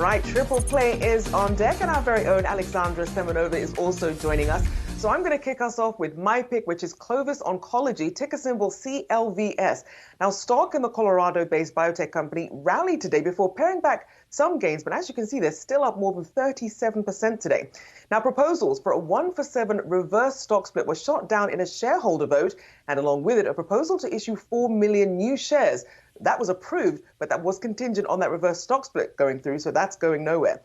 right, Triple Play is on deck, and our very own Alexandra Semenova is also joining us. So I'm going to kick us off with my pick, which is Clovis Oncology, ticker symbol CLVS. Now, stock in the Colorado-based biotech company rallied today before paring back some gains, but as you can see, they're still up more than 37% today. Now, proposals for a 1-for-7 reverse stock split were shot down in a shareholder vote, and along with it, a proposal to issue 4 million new shares. That was approved, but that was contingent on that reverse stock split going through, so that's going nowhere.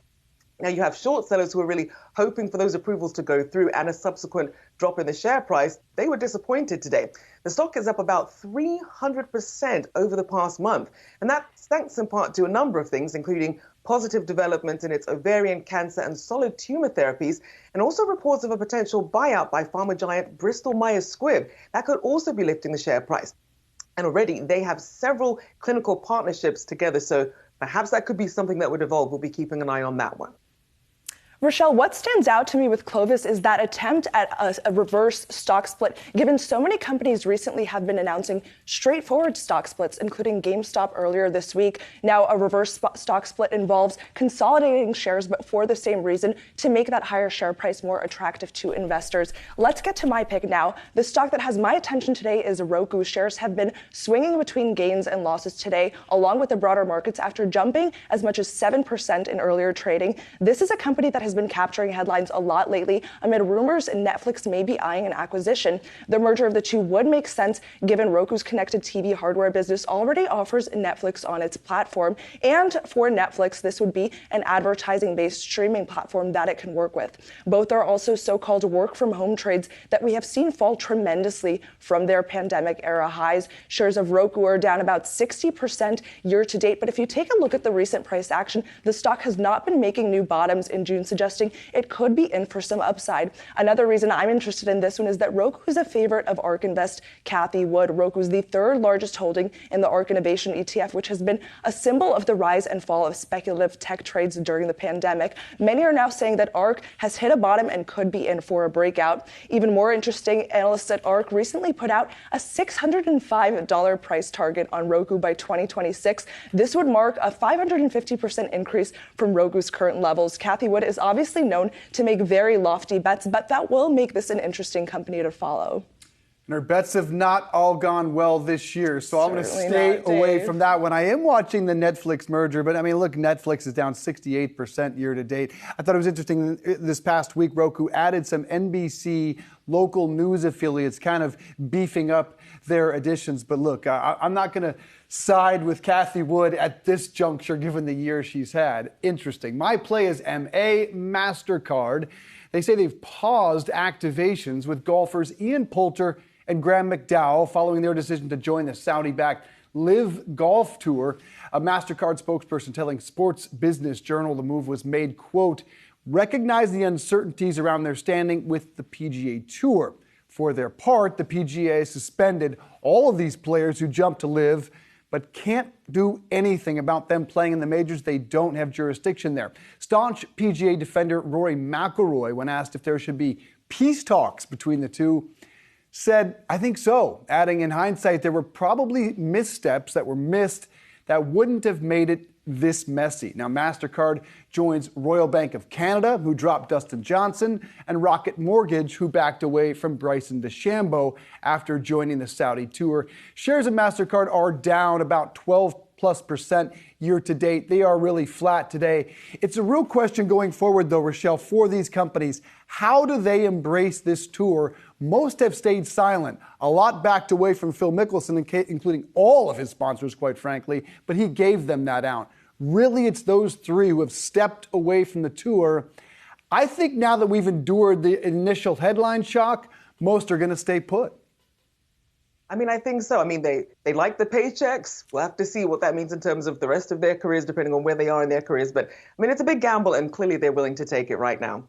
Now, you have short sellers who are really hoping for those approvals to go through and a subsequent drop in the share price. They were disappointed today. The stock is up about 300% over the past month, and that's thanks in part to a number of things, including positive developments in its ovarian cancer and solid tumor therapies, and also reports of a potential buyout by pharma giant Bristol Myers Squibb. That could also be lifting the share price. And already they have several clinical partnerships together, so perhaps that could be something that would evolve. We'll be keeping an eye on that one. Rochelle, what stands out to me with Clovis is that attempt at a reverse stock split, given so many companies recently have been announcing straightforward stock splits, including GameStop earlier this week. Now, a reverse stock split involves consolidating shares, but for the same reason, to make that higher share price more attractive to investors. Let's get to my pick now. The stock that has my attention today is Roku. Shares have been swinging between gains and losses today, along with the broader markets, after jumping as much as 7% in earlier trading. This is a company that has been capturing headlines a lot lately amid rumors Netflix may be eyeing an acquisition. The merger of the two would make sense given Roku's connected TV hardware business already offers Netflix on its platform. And for Netflix, this would be an advertising-based streaming platform that it can work with. Both are also so-called work-from-home trades that we have seen fall tremendously from their pandemic-era highs. Shares of Roku are down about 60% year-to-date, but if you take a look at the recent price action, the stock has not been making new bottoms in June, suggesting it could be in for some upside. Another reason I'm interested in this one is that Roku is a favorite of ARK Invest Cathie Wood. Roku is the third largest holding in the ARK Innovation ETF, which has been a symbol of the rise and fall of speculative tech trades during the pandemic. Many are now saying that ARK has hit a bottom and could be in for a breakout. Even more interesting, analysts at ARK recently put out a $605 price target on Roku by 2026. This would mark a 550% increase from Roku's current levels. Cathie Wood is obviously known to make very lofty bets, but that will make this an interesting company to follow. And her bets have not all gone well this year, so I'm going to stay away from that one. I am watching the Netflix merger, but I mean, look, Netflix is down 68% year to date. I thought it was interesting this past week, Roku added some NBC local news affiliates, kind of beefing up their additions. But look, I'm not going to side with Cathie Wood at this juncture, given the year she's had. Interesting. My play is Mastercard. They say they've paused activations with golfers Ian Poulter and Graham McDowell following their decision to join the Saudi-backed LIV Golf Tour. A Mastercard spokesperson telling Sports Business Journal the move was made, quote, recognize the uncertainties around their standing with the PGA Tour. For their part, the PGA suspended all of these players who jumped to LIV, but can't do anything about them playing in the majors. They don't have jurisdiction there. Staunch PGA defender Rory McIlroy, when asked if there should be peace talks between the two, said, I think so, adding in hindsight there were probably missteps that were missed that wouldn't have made it this messy. Now, Mastercard joins Royal Bank of Canada, who dropped Dustin Johnson, and Rocket Mortgage, who backed away from Bryson DeChambeau after joining the Saudi tour. Shares of Mastercard are down about 12+% year to date. They are really flat today. It's a real question going forward, though, Rochelle, for these companies. How do they embrace this tour? Most have stayed silent. A lot backed away from Phil Mickelson, including all of his sponsors, quite frankly, but he gave them that out. Really, it's those three who have stepped away from the tour. I think now that we've endured the initial headline shock, most are going to stay put. I mean, I think so. I mean, they like the paychecks. We'll have to see what that means in terms of the rest of their careers, depending on where they are in their careers. But, I mean, it's a big gamble, and clearly they're willing to take it right now.